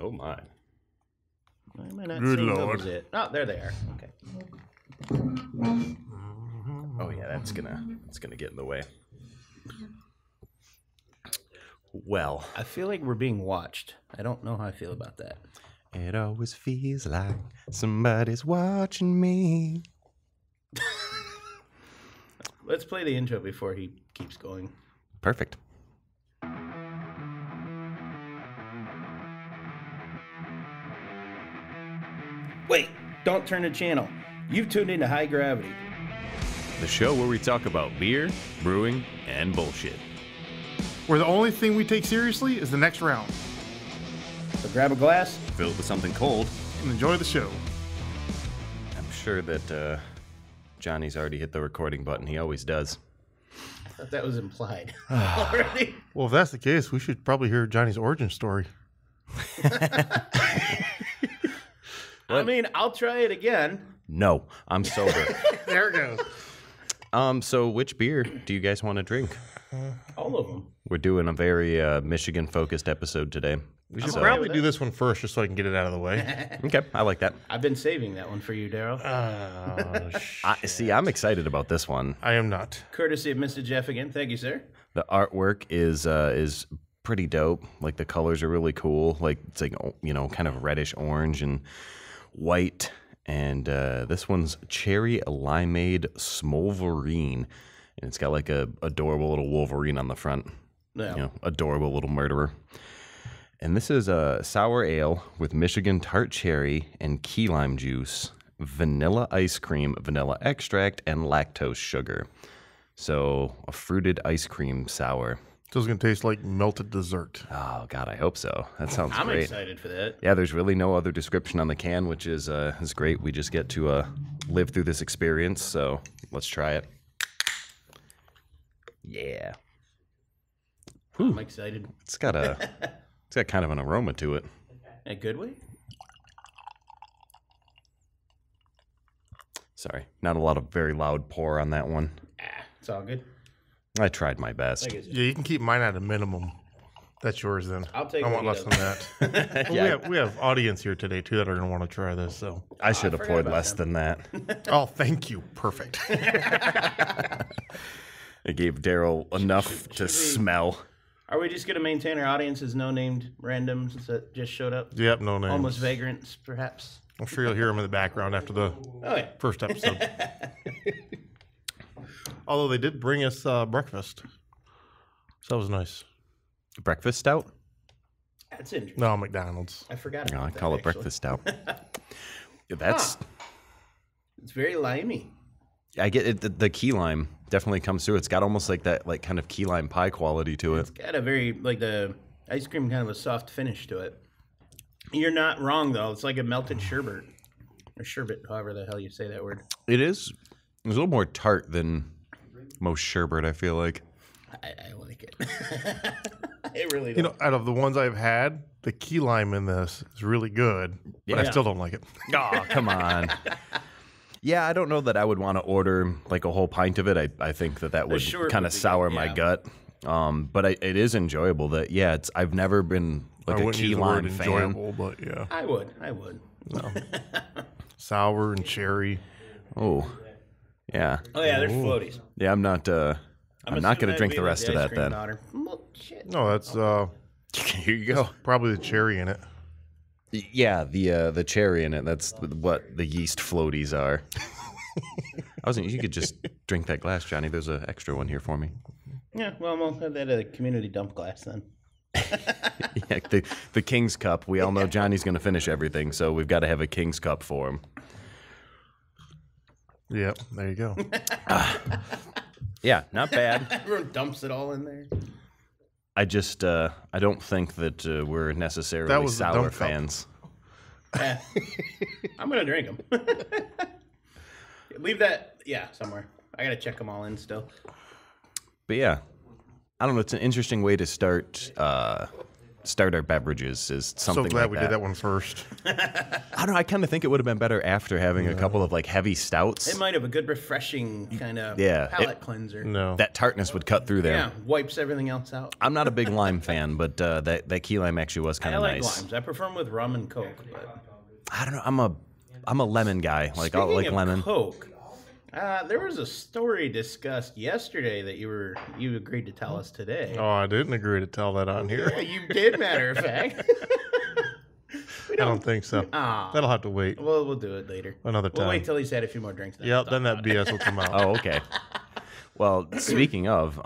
Oh, my. Why am I not Good seeing Lord. those yet? Oh, there they are. Okay. Oh, yeah, that's gonna get in the way. Well, I feel like we're being watched. I don't know how I feel about that. it always feels like somebody's watching me. Let's play the intro before he keeps going. Perfect. Wait, don't turn the channel. You've tuned into High Gravity. The show where we talk about beer, brewing, and bullshit. Where the only thing we take seriously is the next round. So grab a glass. Fill it with something cold. And enjoy the show. I'm sure that Johnny's already hit the recording button. He always does. I thought that was implied already. Well, if that's the case, we should probably hear Johnny's origin story. I mean, I'll try it again. No, I'm sober. There it goes. So which beer do you guys want to drink? All of them. We're doing a very Michigan-focused episode today. We should okay probably with do it. this one first just so I can get it out of the way. Okay, I like that. I've been saving that one for you, Darrell. See, I'm excited about this one. I am not. Courtesy of Mr. Jeff again. Thank you, sir. The artwork is pretty dope. Like the colors are really cool. Like it's like kind of reddish orange and white. And this one's cherry limeade smolverine, and it's got like a adorable little Wolverine on the front. Yeah. Adorable little murderer. And this is a sour ale with Michigan tart cherry and key lime juice, vanilla ice cream, vanilla extract, and lactose sugar. So a fruited ice cream sour. So it's going to taste like melted dessert. Oh, God, I hope so. That sounds I'm great. excited for that. Yeah, there's really no other description on the can, which is great. We just get to live through this experience, so let's try it. Yeah. I'm excited. It's got kind of an aroma to it. In a good way? Sorry, not a lot of very loud pour on that one. It's all good. I tried my best. I guess Yeah, you can keep mine at a minimum. That's yours then. I'll take I what want he less than that. Well, we have audience here today too that are going to want to try this. So I should have forgot poured about less them. than that. oh, thank you. Perfect. I gave Darrell enough to smell. Are we just going to maintain our audience as no-named randoms that just showed up? Yep, no names. Homeless vagrants, perhaps? I'm sure you'll hear them in the background after the Oh, yeah. first episode. Although they did bring us breakfast, so that was nice. Breakfast stout? That's interesting. No, McDonald's. I forgot No, about I that, call it actually. breakfast stout. Yeah, that's. It's very limey. I get it. The key lime definitely comes through. It's got almost like that, like kind of key lime pie quality to it. It's got a very, like the ice cream, kind of a soft finish to it. You're not wrong, though. It's like a melted sherbet. Or sherbet, however the hell you say that word. It is. It's a little more tart than most sherbet, I feel like. I like it. I really You don't. know, out of the ones I've had, the key lime in this is really good, but I Yeah. still don't like it. Oh, come on. Yeah, I don't know that I would want to order like a whole pint of it. I think that would short kind would of be sour good, my yeah. gut. But it is enjoyable. That I've never been like I a wouldn't key use the word lime fan. enjoyable, but yeah. I would. No. Sour and cherry. Oh, yeah, Oh, yeah, there's floaties. yeah. I'm not going to drink the rest of that then. Well, shit. No, that's Here you go. probably the cherry in it. Yeah, the cherry in it. That's what the yeast floaties are. You could just drink that glass, Johnny. There's an extra one here for me. Yeah, well, we'll have that at a community dump glass then. Yeah, the King's Cup. We all know Johnny's going to finish everything, so we've got to have a King's Cup for him. Yep, there you go. Yeah, not bad. Everyone dumps it all in there. I just I don't think that we're That necessarily was the sour dump cup. fans. I'm going to drink them. Leave that, somewhere. I got to check them all in still. But yeah, I don't know. It's an interesting way to start starter beverages is something So glad like we that. did that one first. I don't know. I kind of think it would have been better after having a couple of like heavy stouts. It might have a good refreshing kind of Yeah, palate cleanser. No. That tartness would cut through there. Yeah, wipes everything else out. I'm not a big lime fan, but that key lime actually was kind I of like nice. limes. I prefer them with rum and Coke. But I don't know. I'm a lemon guy. Like I speaking like of lemon. Coke, there was a story discussed yesterday that you agreed to tell us today. Oh, I didn't agree to tell that on here. Yeah, you did, matter of fact. I don't think so. Aw. That'll have to wait Well, we'll do it later. another We'll time. wait till he's had a few more drinks. Yep, then that BS will come out. Oh, okay. Well, speaking of,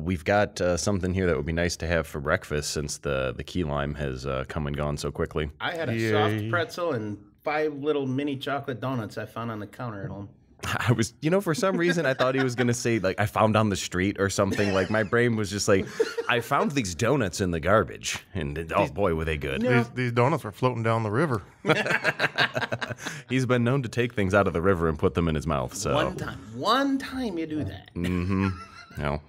we've got something here that would be nice to have for breakfast since the key lime has come and gone so quickly. I had a Yay. soft pretzel and 5 little mini chocolate donuts I found on the counter at home. I was, for some reason I thought he was going to say like I found on the street or something. Like my brain was just like, I found these donuts in the garbage, and oh boy, were they good. These donuts were floating down the river. He's been known to take things out of the river and put them in his mouth. So One time you do that.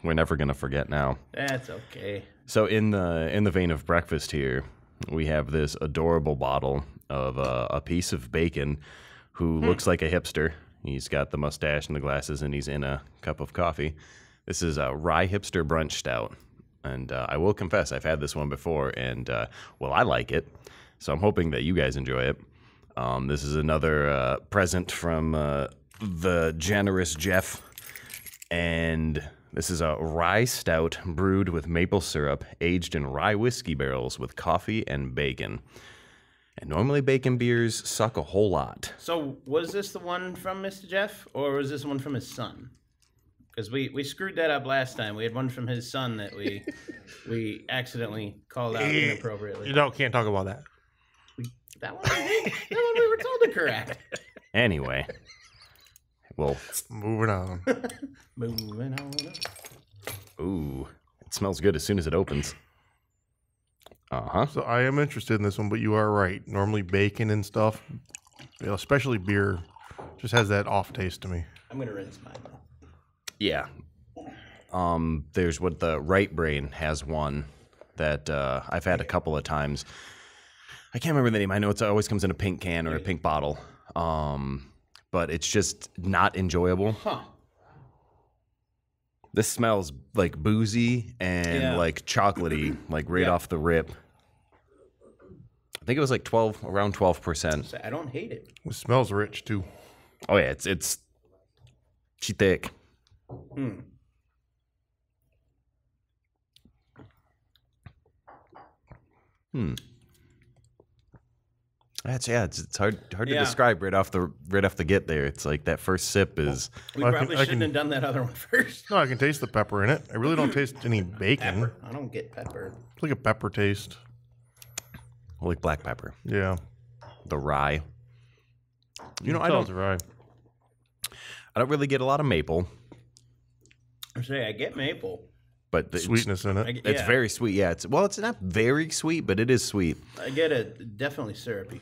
we're never going to forget now. That's okay. So in the vein of breakfast here, we have this adorable bottle of a piece of bacon who looks like a hipster. He's got the mustache and the glasses, and he's in a cup of coffee. This is a Rye Hipster Brunch Stout, and I will confess I've had this one before, and I like it. So I'm hoping that you guys enjoy it. This is another present from the generous Jeff, and this is a rye stout brewed with maple syrup, aged in rye whiskey barrels with coffee and bacon. And normally bacon beers suck a whole lot. So was this the one from Mr. Jeff, or was this one from his son? Because we screwed that up last time. We had one from his son that we accidentally called out inappropriately. You can't talk about that. That one we did. That one we were told to correct. Anyway, well, Moving on. Moving on up. ooh, it smells good as soon as it opens. Uh-huh. So I am interested in this one, but you are right. Normally bacon and stuff, especially beer, just has that off taste to me. I'm gonna rinse mine though. Yeah. There's what the Right Brain has one that I've had a couple of times. I can't remember the name. I know it always comes in a pink can or a pink bottle. But it's just not enjoyable. Huh. This smells like boozy and like chocolatey, like right off the rip. I think it was like around 12%. So I don't hate it. It smells rich too. Oh yeah, it's thick. It's hard to describe right off the get there. It's like that first sip is. We Well, probably shouldn't have done that other one first. No, I can taste the pepper in it. I really don't taste any bacon. Pepper. I don't get pepper. It's like a pepper taste. like black pepper, Yeah. the rye. I Tell it's rye. don't really get a lot of maple, I say I get maple. but Sweetness in I it. get, It's very sweet. Yeah, it's not very sweet, but it is sweet. I get it. Definitely syrupy.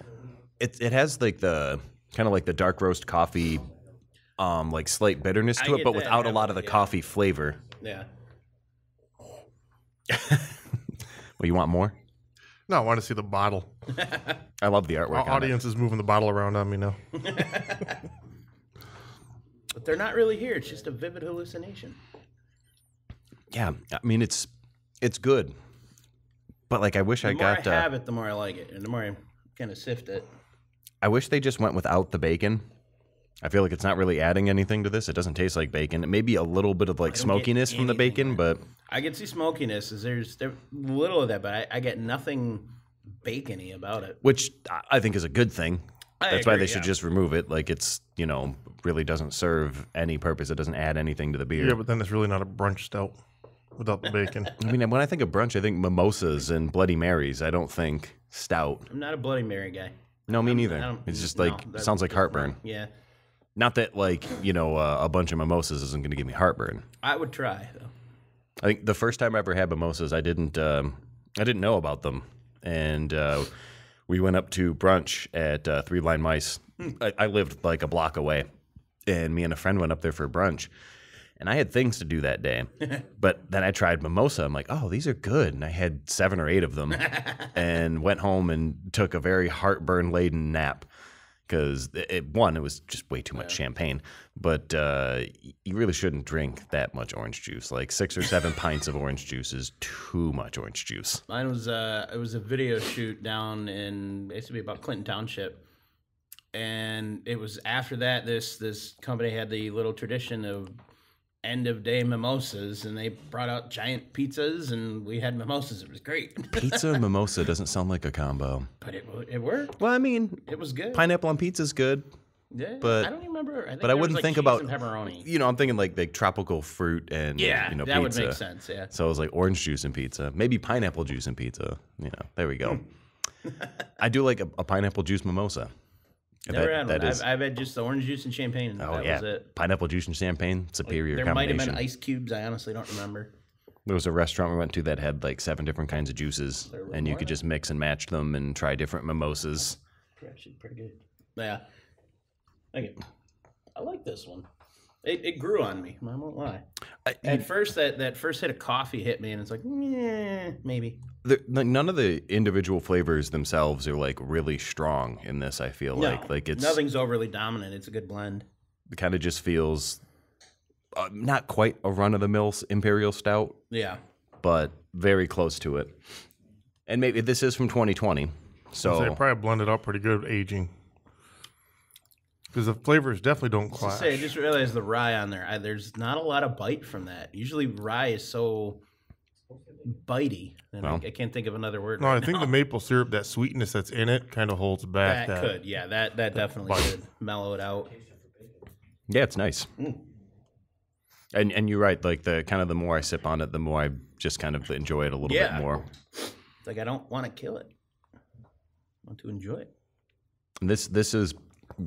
It has like the kind of like the dark roast coffee, like slight bitterness to I it, get but that without a lot of the heavily, coffee flavor. Yeah. Well, you want more? No, I want to see the bottle. I love the artwork. Our on it. audience is moving the bottle around on me now. But they're not really here. It's just a vivid hallucination. Yeah, I mean it's good, but like I wish The I more got. I have it, the more I like it, and the more I kind of sift it. I wish they just went without the bacon. I feel like it's not really adding anything to this. It doesn't taste like bacon. It may be a little bit of like don't get smokiness from the anything bacon, but I can see smokiness. There's little of that, but I get nothing bacony about it. which I think is a good thing. I That's why agree, they should yeah. just remove it. Like it's really doesn't serve any purpose. It doesn't add anything to the beer. Yeah, but then it's really not a brunch stout without the bacon. I mean, when I think of brunch, I think mimosas and Bloody Marys. I don't think stout. I'm not a Bloody Mary guy. No, me I neither. don't- It's just no, like that- sounds like heartburn. Yeah, Not that like a bunch of mimosas isn't going to give me heartburn. I would try though. I think the first time I ever had mimosas, I didn't know about them, and we went up to brunch at Three Blind Mice. I lived like a block away, and me and a friend went up there for brunch, And I had things to do that day. But then I tried mimosa. I'm like, oh, these are good. And I had 7 or 8 of them and went home and took a very heartburn-laden nap because, it was just way too much champagne. But you really shouldn't drink that much orange juice. Like 6 or 7 pints of orange juice is too much orange juice. Mine was it was a video shoot down in basically about Clinton Township. And it was after that this company had the little tradition of end of day mimosas, and they brought out giant pizzas, and we had mimosas. It was great. Pizza and mimosa doesn't sound like a combo. But it worked. Well, I mean, It was good. pineapple on pizza is good. Yeah, but- I don't even remember. I think But I there was, wouldn't like, think cheese about and pepperoni. I'm thinking like tropical fruit and Yeah, pizza. that would make sense. Yeah. So it was like orange juice and pizza, maybe pineapple juice and pizza. There we go. I do like a pineapple juice mimosa. Never had one. I've had just the orange juice and champagne, and that was it. Pineapple juice and champagne, superior There might combination. have been ice cubes. I honestly don't remember. There was a restaurant we went to that had like 7 different kinds of juices, and you could just mix and match them and try different mimosas. They're actually pretty good. Yeah. Okay. I like this one. It grew on me. I won't lie. At first, that first hit of coffee hit me, and it's like, maybe. None of the individual flavors themselves are like really strong in this. I feel like it's nothing's overly dominant. It's a good blend. It kind of just feels not quite a run of the mill imperial stout. Yeah. But very close to it. And maybe this is from 2020, so they probably blended up pretty good aging. Because the flavors definitely don't clash. I just realized the rye on there. There's not a lot of bite from that. Usually rye is so bitey. And I can't think of another word. No, right I think now. the maple syrup, that sweetness that's in it, kind of holds back that could. Yeah, that definitely could mellow it out. yeah, it's nice. And you're right. Like the more I sip on it, the more I just kind of enjoy it a little bit more. It's like I don't want to kill it. I want to enjoy it. And this is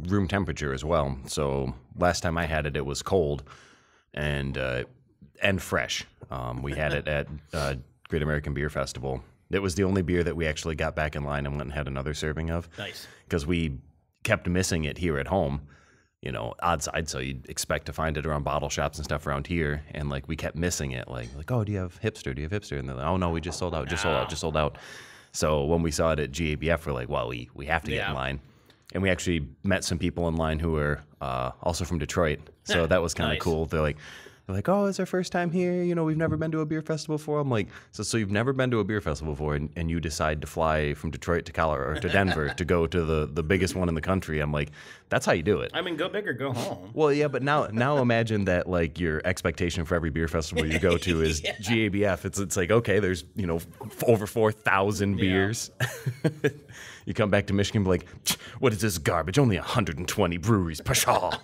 room temperature as well. So last time I had it, it was cold and fresh. We had it at Great American Beer Festival. It was the only beer that we actually got back in line and went and had another serving of. Nice. Because we kept missing it here at home. Odd side, so you'd expect to find it around bottle shops and stuff around here. And like we kept missing it. Like, oh, do you have hipster? Do you have hipster? And they're like, oh no, we just sold out, just sold out. So when we saw it at GABF, we're like, well, we have to get in line. And we actually met some people in line who were also from Detroit. So that was kind of cool. They're like, oh, it's our first time here. We've never been to a beer festival before. I'm like, so you've never been to a beer festival before, and you decide to fly from Detroit to Colorado or to Denver to go to the biggest one in the country. I'm like, that's how you do it. I mean, go big or go home. Well, yeah, but now imagine that like your expectation for every beer festival you go to is GABF. It's like, okay, there's over 4,000 beers. You come back to Michigan and be like, what is this garbage? Only 120 breweries. Pshaw.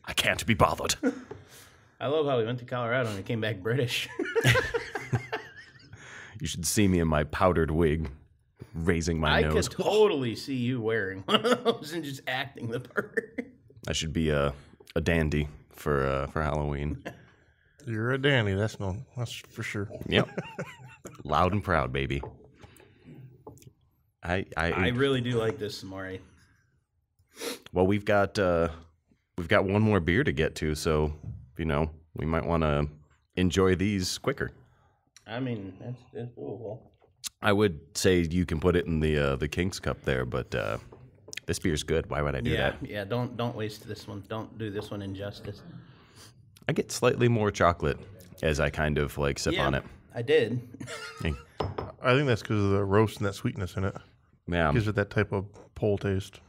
I can't be bothered. I love how we went to Colorado and we came back British. You should see me in my powdered wig, raising my nose. I could totally see you wearing one of those and just acting the part. I should be a dandy for Halloween. You're a dandy, that's for sure. Yep. Loud and proud, baby. I really do like this Samari. Well, we've got one more beer to get to, so we might want to enjoy these quicker. I mean, that's doable. I would say you can put it in the King's Cup there, but this beer's good. Why would I do that? Yeah, don't waste this one. Don't do this one injustice. I get slightly more chocolate as I kind of like sip on it. I did. I think that's because of the roast and that sweetness in it. Yeah, Gives it that type of pole taste.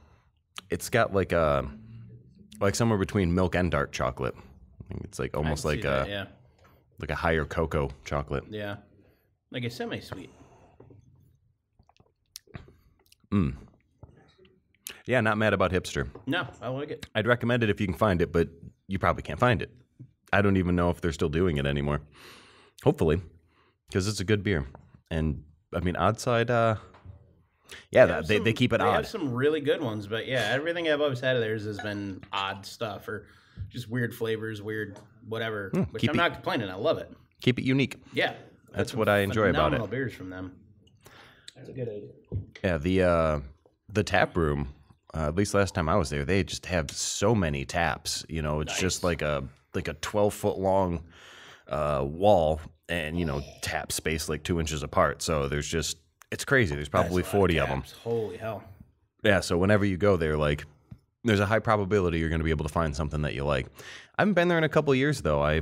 it's got like somewhere between milk and dark chocolate. I think it's like almost like a higher cocoa chocolate. Yeah, like a semi-sweet. Yeah, not mad about hipster. No, I like it. I'd recommend it if you can find it, but you probably can't find it. I don't even know if they're still doing it anymore. Hopefully, because it's a good beer. And I mean, odd side, they keep it odd. They have some really good ones, but yeah, everything I've always had of theirs has been odd stuff or just weird flavors, weird whatever. Which I'm not complaining. I love it. Keep it unique. Yeah, That's what I enjoy about it. Phenomenal beers from them. That's a good idea. Yeah, the tap room. At least last time I was there, they just have so many taps. It's just like a like a 12-foot long wall, and tap space like 2 inches apart. So there's just it's crazy. There's probably 40 of them. Holy hell! Yeah. So whenever you go there, like there's a high probability you're going to be able to find something that you like. I haven't been there in a couple of years though. I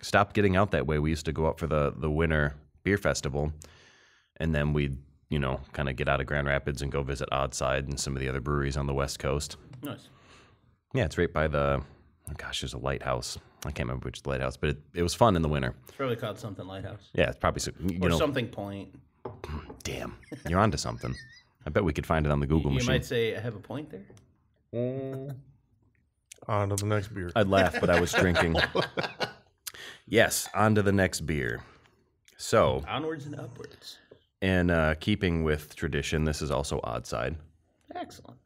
stopped getting out that way. We used to go up for the winter beer festival, and then we'd kind of get out of Grand Rapids and go visit Oddside and some of the other breweries on the West Coast. Nice. Yeah, it's right by there's a lighthouse. I can't remember which lighthouse, but it was fun in the winter. It's probably called something Lighthouse. Yeah, it's probably or something Point. Damn, you're onto something. I bet we could find it on the Google machine. You might say, I have a point there. On to the next beer. I'd laugh, but I was drinking. Yes, on to the next beer. So onwards and upwards. And keeping with tradition, this is also Oddside. Excellent.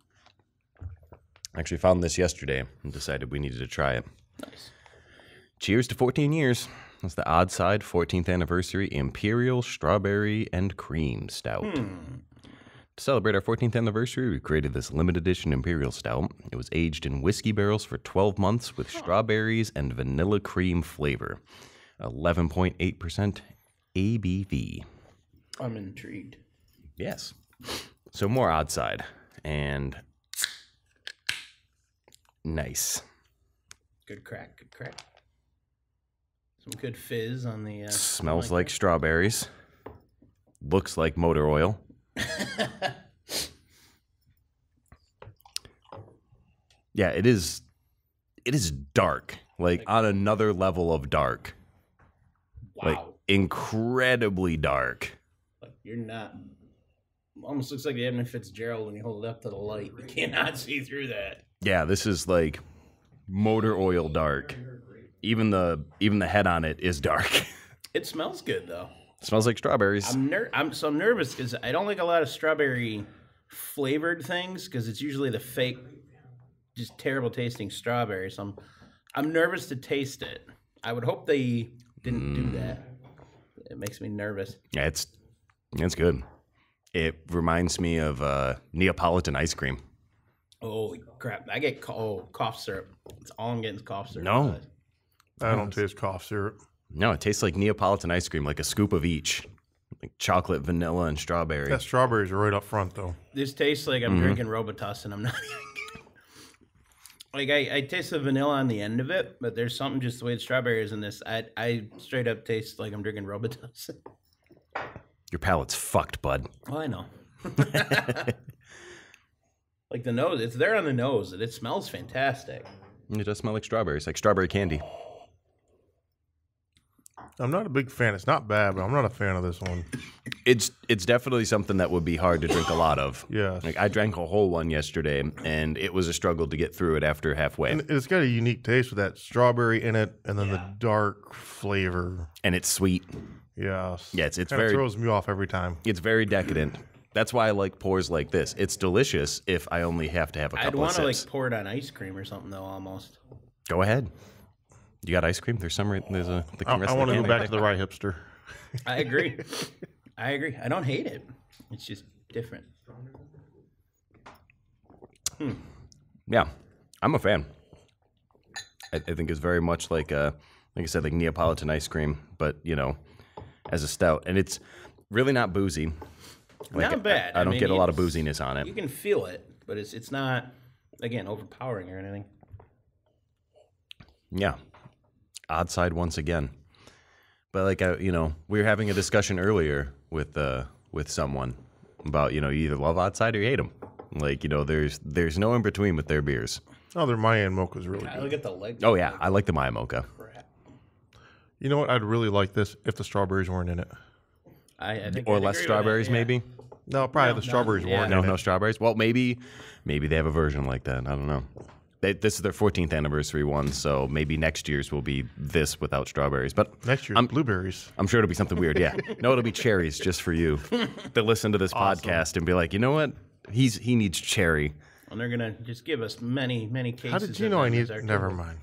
I actually found this yesterday and decided we needed to try it. Nice. Cheers to 14 years. That's the Oddside 14th Anniversary Imperial Strawberry and Cream Stout. To celebrate our 14th anniversary, we created this limited edition Imperial Stout. It was aged in whiskey barrels for 12 months with strawberries and vanilla cream flavor. 11.8% ABV. I'm intrigued. Yes. So more Oddside. And nice. Good crack, good crack. Some good fizz on the... Smells like strawberries. Looks like motor oil. Yeah, it is dark. Like on another level of dark. Wow. Like incredibly dark. Like you're not... Almost looks like the Edmund Fitzgerald when you hold it up to the light. You cannot see through that. Yeah, this is like motor oil dark. Even the head on it is dark. It smells good though. It smells like strawberries. I'm nervous because I don't like a lot of strawberry flavored things because it's usually the fake, just terrible tasting strawberry. So I'm nervous to taste it. I would hope they didn't do that. It makes me nervous. Yeah, it's good. It reminds me of Neapolitan ice cream. Holy crap! I get cough syrup. It's all I'm getting is cough syrup. No. I don't taste cough syrup. No, it tastes like Neapolitan ice cream, like a scoop of each. Like chocolate, vanilla, and strawberry. That strawberries are right up front, though. This tastes like I'm drinking Robitussin. I'm not like I taste the vanilla on the end of it, but there's something just the way the strawberry is in this. I straight up taste like I'm drinking Robitussin. Your palate's fucked, bud. Oh, I know. Like the nose, it's there on the nose, and it smells fantastic. It does smell like strawberries, like strawberry candy. I'm not a big fan. It's not bad, but I'm not a fan of this one. It's definitely something that would be hard to drink a lot of. Yes. Like I drank a whole one yesterday, and it was a struggle to get through it after halfway. And it's got a unique taste with that strawberry in it, and then the dark flavor. And it's sweet. Yes. Yeah, it's Kinda very throws me off every time. It's very decadent. That's why I like pours like this. It's delicious if I only have to have a couple I'd of want to sips. like pour it on ice cream or something though, almost. Go ahead. You got ice cream? There's some. There's a. The I rest want to of go the back can. to the right hipster. I agree. I agree. I don't hate it. It's just different. Yeah, I'm a fan. I think it's very much like I said, like Neapolitan ice cream, but as a stout, and it's really not boozy. Like, Not bad. I don't mean, get a lot of it's- booziness on it. You can feel it, but it's not again overpowering or anything. Yeah, Oddside once again. But like we were having a discussion earlier with someone about you either love Oddside or you hate them. Like there's no in between with their beers. Oh, their Mayan mocha is really I good. look at the legs. Oh yeah, I like the Maya Mocha. Crap. You know what? I'd really like this if the strawberries weren't in it. I think Or I'd less agree with strawberries, that, yeah. maybe. No, probably the strawberries yeah. weren't No, in no it. strawberries. Well, maybe they have a version like that. I don't know. This is their 14th anniversary one, so maybe next year's will be this without strawberries. But Next year's blueberries. I'm sure it'll be something weird. Yeah, no, it'll be cherries just for you to listen to this podcast and be like, you know what? He needs cherry. And they're gonna just give us many cases. How did you of know I them need? as our Never total. mind.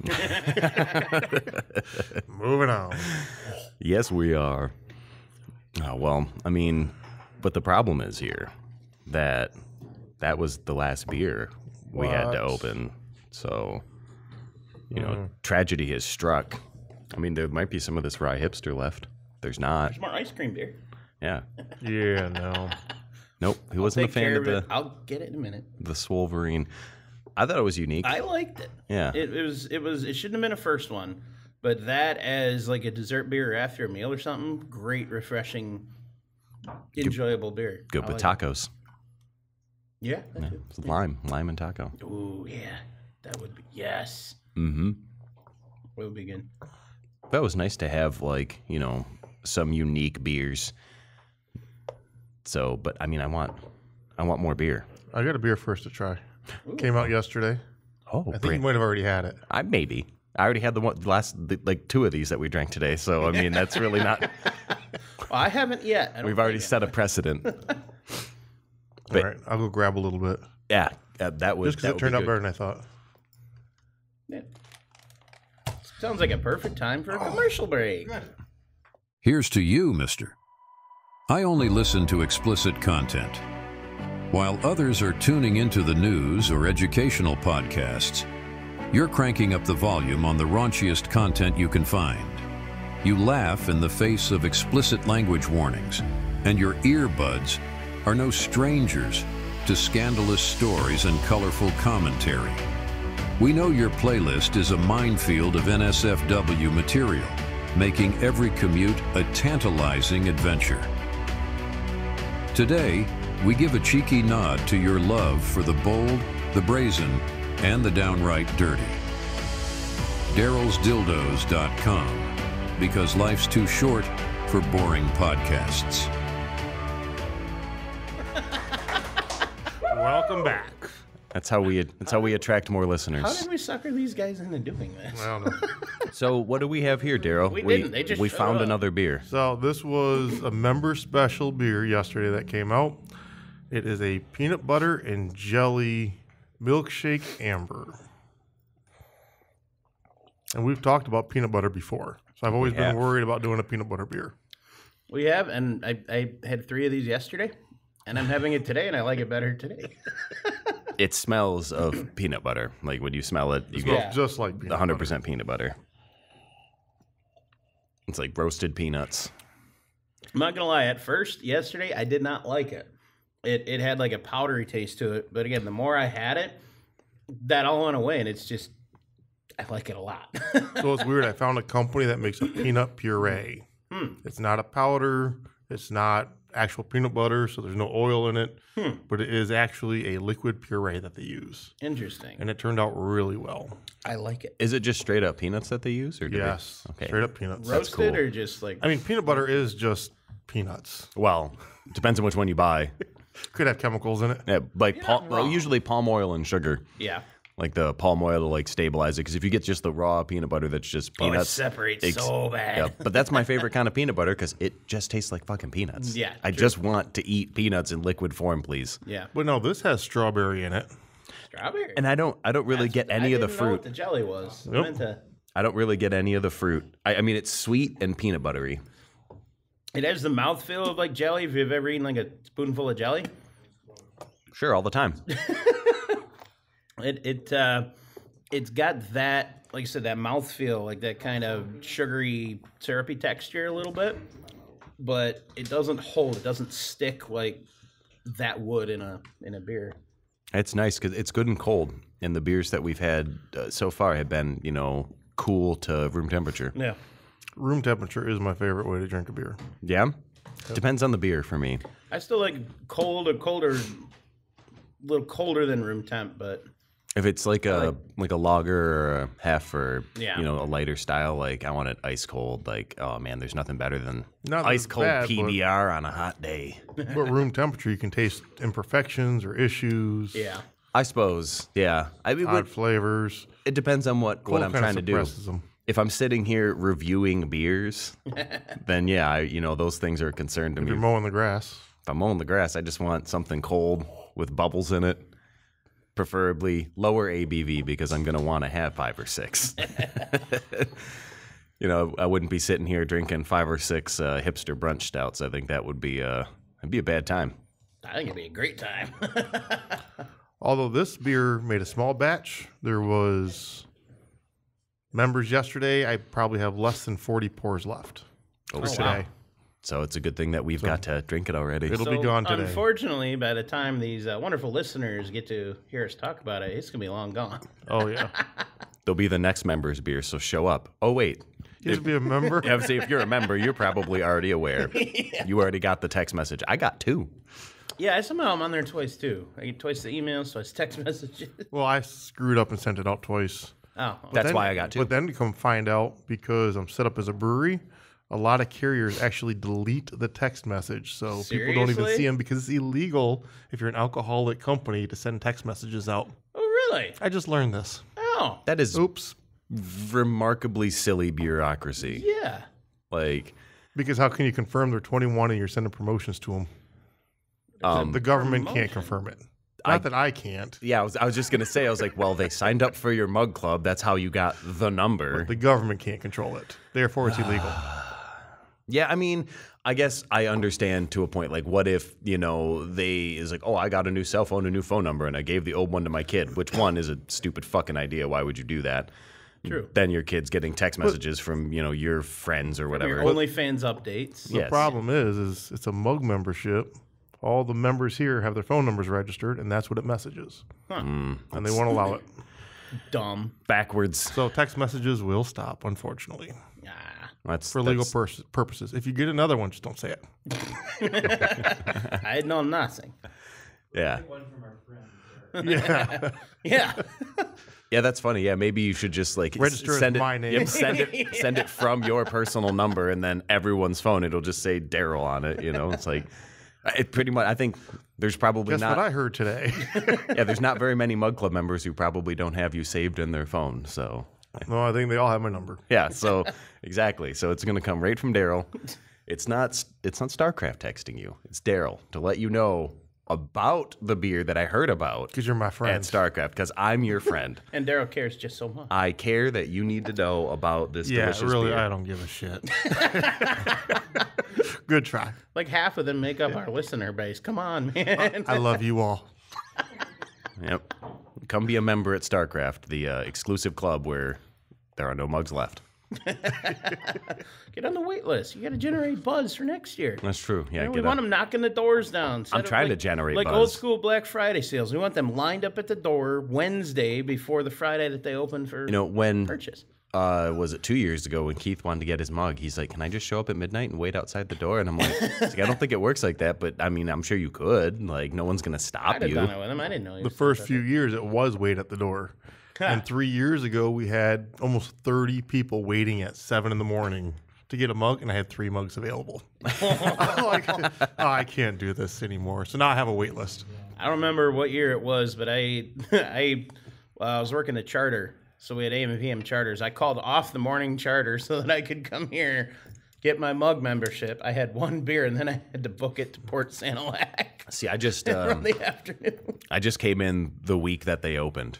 Moving on. Yes, we are. Oh, well, I mean, but the problem is here that was the last beer we had to What? open. So you know, tragedy has struck. I mean, there might be some of this rye hipster left. There's not. There's more ice cream beer. Yeah. Yeah, no. Nope. He wasn't a Take fan care of it. the I'll get it in a minute. Swolverine. I thought it was unique. I liked it. Yeah. It shouldn't have been a first one, but that as like a dessert beer after a meal or something, great, refreshing, enjoyable beer. Good I with like tacos. it. Yeah. Yeah. It's lime and taco. Ooh, yeah. That would be yes. Mm-hmm. That would be good. That was nice to have, like, you know, some unique beers. So, but I mean, I want more beer. I got a beer first to try. Came out yesterday. Oh, I think you might have already had it. I already had like two of these that we drank today. So I mean, that's really not. Well, I haven't yet. We've already set a precedent. All But- right, I'll go grab a little bit. Yeah, that was Just because it turned out better than I thought. Yeah. Sounds like a perfect time for a commercial break. Here's to you, mister. I only listen to explicit content. While others are tuning into the news or educational podcasts, you're cranking up the volume on the raunchiest content you can find. You laugh in the face of explicit language warnings, and your earbuds are no strangers to scandalous stories and colorful commentary. We know your playlist is a minefield of NSFW material, making every commute a tantalizing adventure. Today, we give a cheeky nod to your love for the bold, the brazen, and the downright dirty. Darrell'sDildos.com, because life's too short for boring podcasts. Welcome back. That's how we attract more listeners. How did we sucker these guys into doing this? I don't know. So what do we have here, Darrell? We didn't. They just we showed found up. another beer. So this was a member special beer yesterday that came out. It is a peanut butter and jelly milkshake amber. And we've talked about peanut butter before. So I've always been have. worried about doing a peanut butter beer. We have, and I had 3 of these yesterday, and I'm having it today, and I like it better today. It smells of peanut butter. Like when you smell it, you It smells get just like peanut butter. 100% peanut butter. It's like roasted peanuts. I'm not gonna lie. At first, yesterday, I did not like it. It had like a powdery taste to it, but again, the more I had it, that all went away, and it's just I like it a lot. So it's weird. I found a company that makes a peanut puree. It's not a powder. It's not actual peanut butter, so there's no oil in it. But it is actually a liquid puree that they use. Interesting. And it turned out really well. I like it. Is it just straight up peanuts that they use, or do Yes. they? Okay. Straight up peanuts. Roasted cool. or just like I mean, peanut butter is just peanuts. Well, depends on which one you buy. Could have chemicals in it. Yeah, like not wrong. usually palm oil and sugar. yeah. Like the palm oil to like stabilize it, because if you get just the raw peanut butter that's just Oh, it peanuts, separates so bad. yeah, but that's my favorite kind of peanut butter because it just tastes like fucking peanuts. Yeah, I true. just want to eat peanuts in liquid form, please. Yeah. But no, this has strawberry in it. Strawberry. And I don't really get any of the I didn't know what fruit. the jelly was. I Nope. meant to. I don't really get any of the fruit. I mean, it's sweet and peanut buttery. It has the mouthfeel of like jelly. If you've ever eaten like a spoonful of jelly, Sure, all the time. it's got that, like I said, that mouthfeel, like that kind of sugary, syrupy texture a little bit, but it doesn't hold. It doesn't stick like that would in a beer. It's nice because it's good and cold, and the beers that we've had so far have been, you know, cool to room temperature. Yeah. Room temperature is my favorite way to drink a beer. Yeah, depends on the beer for me. I still like cold or colder, a little colder than room temp, but If it's like a lager or a hef or Yeah. you know, a lighter style, like I want it ice cold. Like, oh man, there's nothing better than Not that ice it's cold bad, but- PBR on a hot day. But room temperature, you can taste imperfections or issues, yeah. I suppose, yeah. I mean, odd flavors. it depends on what Cold I'm kinda trying to do. suppresses them. If I'm sitting here reviewing beers, then yeah, you know, those things are a concern to If me. you're mowing the grass. If I'm mowing the grass, I just want something cold with bubbles in it, preferably lower ABV because I'm going to want to have 5 or 6. You know, I wouldn't be sitting here drinking 5 or 6 hipster brunch stouts. I think that would be it'd be a bad time. I think it'd be a great time. Although this beer made a small batch, there was Members yesterday, I probably have less than 40 pours left for today. Wow. So it's a good thing that we've got to drink it already. It'll be gone today. Unfortunately, by the time these wonderful listeners get to hear us talk about it, it's going to be long gone. Oh, yeah. They'll be the next member's beer, so show up. Oh, wait. You have to be a member? Yeah, see, if you're a member, you're probably already aware. Yeah. You already got the text message. I got 2. Yeah, somehow I'm on there twice, too. I get twice the emails, twice text messages. Well, I screwed up and sent it out twice. Oh, okay. That's why I got 2. But then to come find out, because I'm set up as a brewery, a lot of carriers actually delete the text message. So people don't even Seriously? see them because it's illegal if you're an alcoholic company to send text messages out. Oh, really? I just learned this. Oh, That is Oops. remarkably silly bureaucracy. yeah. Like, Because how can you confirm they're 21 and you're sending promotions to them? The government can't confirm it. Not that I can't. yeah, I was just going to say, I was like, well, they signed up for your mug club. That's how you got the number. The government can't control it. Therefore, it's illegal. Yeah, I mean, I guess I understand to a point. Like, what if, they is like, oh, I got a new cell phone, a new phone number, and I gave the old one to my kid, which one is a stupid fucking idea. Why would you do that? True. Then your kid's getting text messages from, your friends or whatever. Your OnlyFans updates. The Yes. problem is it's a mug membership. All the members here have their phone numbers registered, and that's what it messages. And they won't allow it. Dumb. Backwards. So text messages will stop, unfortunately, That's for legal purposes. If you get another one, just don't say it. I had known nothing. Yeah. One from our friend. Yeah. Yeah. Yeah, that's funny. Yeah, maybe you should just like Register as send it, my name. Yep, send it from your personal number, and then everyone's phone, it'll just say Darrell on it. It's like it pretty much. I think there's probably Guess not. what I heard today? Yeah, there's not very many Mug Club members who probably don't have you saved in their phone. So No, I think they all have my number. yeah, so exactly. So it's gonna come right from Darrell. It's not Starr Craft texting you. It's Darrell to let you know about the beer that I heard about Because you're my at friend. Starr Craft because I'm your friend. And Darrell cares just so much. I care that you need to know about this Yeah, delicious really, beer. I don't give a shit. Good try. Like half of them make up our listener base. Come on, man. I love you all. Yep. Come be a member at Starr Craft, the exclusive club where there are no mugs left. Get on the wait list. You got to generate buzz for next year. That's true. Yeah, We get want up. them knocking the doors down. I'm trying to generate like buzz. old school Black Friday sales. We want them lined up at the door Wednesday before the Friday that they open for When purchase. was it 2 years ago when Keith wanted to get his mug? He's like, "Can I just show up at midnight and wait outside the door?" And I'm like, I don't think it works like that. But I mean, I'm sure you could. Like, no one's gonna stop I'd have you. done it with him. I didn't know. He The was first such few years, it was wait at the door. And 3 years ago, we had almost 30 people waiting at 7 in the morning to get a mug, and I had 3 mugs available. I'm like, oh, I can't do this anymore. So now I have a wait list. I don't remember what year it was, but I was working the charter, so we had AM and PM charters. I called off the morning charter so that I could come here, get my mug membership. I had 1 beer, and then I had to book it to Port Sanilac See, I just from the afternoon. I just came in the week that they opened.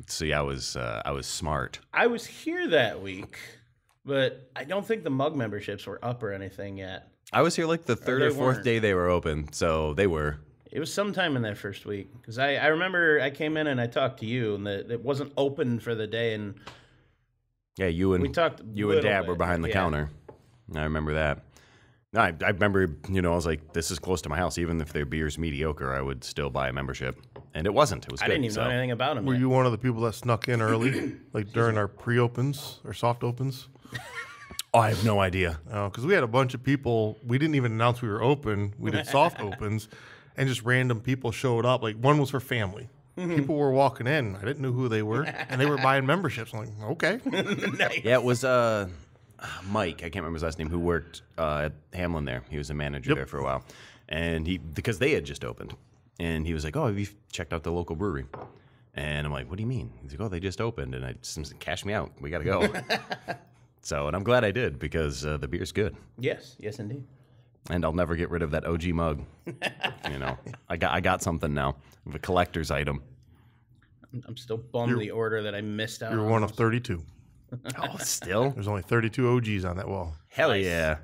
See, I was smart. I was here that week, but I don't think the mug memberships were up or anything yet. I was here like the third they or fourth weren't. day they were open, so they were. It was sometime in that first week because I remember I came in and I talked to you, and it wasn't open for the day, and Yeah, you and we talked. you and little Dad bit. were behind the Yeah. counter. I remember that. I remember, I was like, this is close to my house. Even if their beer's mediocre, I would still buy a membership. And it wasn't. It was I good. didn't even know anything about him. Were yet. you one of the people that snuck in early, like during our pre-opens or soft opens? Oh, I have no idea. Because we had a bunch of people. We didn't even announce we were open. We did soft opens, and just random people showed up. Like one was for family. People were walking in. I didn't know who they were, and they were buying memberships. I'm like, okay. Yeah, it was Mike. I can't remember his last name. Who worked at Hamlin there. He was a manager there for a while, and because they had just opened, and he was like, "Oh, have you checked out the local brewery?" And I'm like, "What do you mean?" He's like, "Oh, they just opened," and I just cash me out. We got to go. So, and I'm glad I did because the beer's good, Yes, indeed. and I'll never get rid of that OG mug. I got something now, a collector's item. I'm still bummed the order that I missed out. You're on one of those. 32. Oh, still? There's only 32 OGs on that wall. Hell Nice. yeah!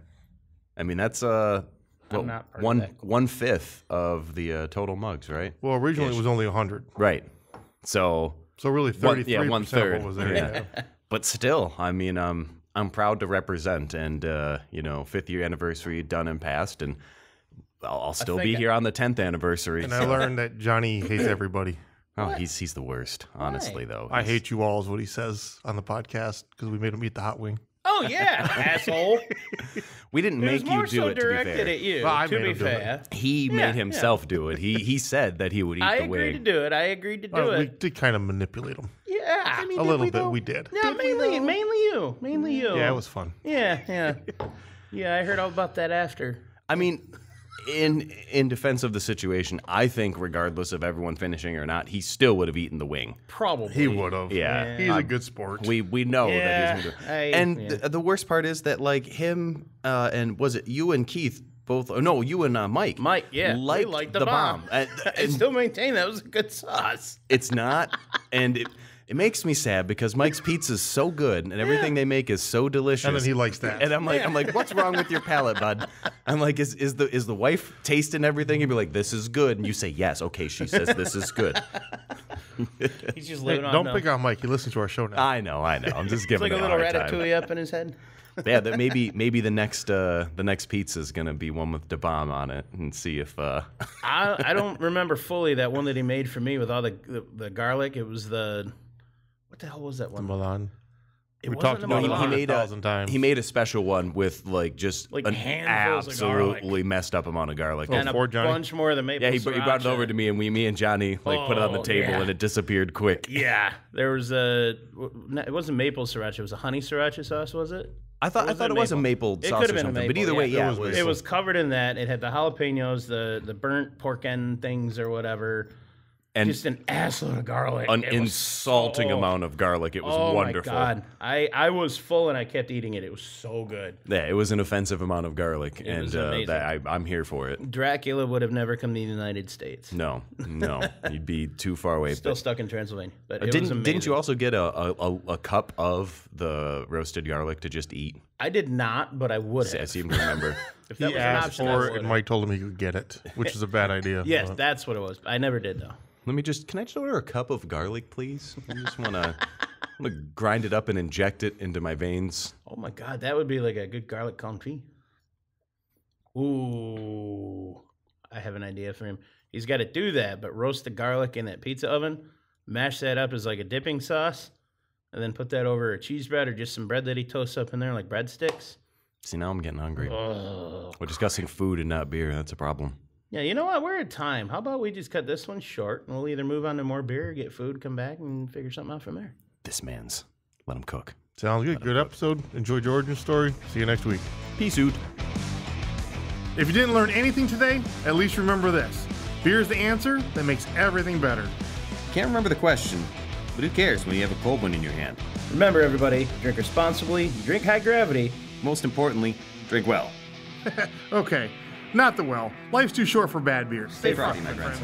I mean, that's I'm not part of that. 1/5 of the total mugs, right? Well, originally it was only 100. Right. So So really 33% of one-third. what was there. Yeah. Yeah. but still, I mean, I'm proud to represent, and 5th year anniversary done and passed, and I'll still be here on the 10th anniversary. And I learned that Johnny hates everybody. Oh, he's the worst, honestly, though. I hate you all is what he says on the podcast because we made him eat the hot wing. Oh yeah, asshole. We didn't make you do it, to be directed fair. at you. Well, I to made be him do fair, He made himself do it. He said that he would eat I the agreed wing. to do it. I agreed to do We it. did kind of manipulate him. Yeah, A little bit, we did. yeah, mainly you, mainly you. Yeah, it was fun. Yeah. I heard all about that after. I mean, in defense of the situation, I think regardless of everyone finishing or not, he still would have eaten the wing. Probably He would have. Yeah. He's a good sport. We know that he's gonna do it. The worst part is that like him and was it you and Keith both? No, you and Mike. Mike, yeah, we liked the bomb. And I still maintain that was a good sauce. it's not, and it makes me sad because Mike's pizza is so good and everything they make is so delicious. And then he likes that. And I'm like, what's wrong with your palate, bud? I'm like, is the wife tasting everything? He'd be like, this is good, and you say yes. Okay, she says this is good. He's just Hey, living on. don't pick on Mike. He listens to our show now. I know. I'm just It's giving like a him little hard time. ratatouille up in his head. Yeah, that maybe the next pizza is gonna be one with the bomb on it, and see if. I don't remember fully that one that he made for me with all the garlic. It was what the hell was that one? Milan. It We wasn't talked the about it Milan. 100,000 times. He made a special one with like just Like an handfuls of garlic. absolutely messed up amount of garlic. and a for Johnny? bunch more of the maple. Yeah, he brought it over to me, and me and Johnny like put it on the Oh, table, yeah. and it disappeared quick. Yeah, there was it wasn't maple sriracha. It was a honey sriracha sauce. Was it? I thought it was a maple It sauce could or have been a something, maple. but either way, yeah, it was covered in that. It had the jalapenos, the burnt pork end things or whatever. and Just an assload of garlic. an It was insulting so- amount of garlic. It was Oh wonderful. my god, I was full and I kept eating it. It was so good. Yeah, it was an offensive amount of garlic, and was amazing. I'm here for it. Dracula would have never come to the United States. No, you'd be too far away. Still But stuck in Transylvania. But it was amazing. didn't you also get a cup of the roasted garlic to just eat? I did not, but I would I have. seem to remember. If that He was an asked option, I for it, would and have. Mike told him he could get it, which is a bad idea. Yes, but- that's what it was. I never did though. Can I just order a cup of garlic, please? I just want to grind it up and inject it into my veins. Oh my god, that would be like a good garlic confit. Ooh, I have an idea for him. He's got to do that, but roast the garlic in that pizza oven, mash that up as like a dipping sauce, and then put that over a cheese bread or just some bread that he toasts up in there like breadsticks. See, now I'm getting hungry. Oh. We're discussing food and not beer. That's a problem. Yeah, you know what? We're at time. How about we just cut this one short and we'll either move on to more beer, get food, come back, and figure something out from there. This man's. Let him cook. Sounds good. Good episode. Enjoy Georgia's story. See you next week. Peace out. If you didn't learn anything today, at least remember this. Beer is the answer that makes everything better. Can't remember the question, but who cares when you have a cold one in your hand? Remember, everybody, drink responsibly, drink high gravity. Most importantly, drink well. Okay, not the well. Life's too short for bad beer. Stay frothy, my friends.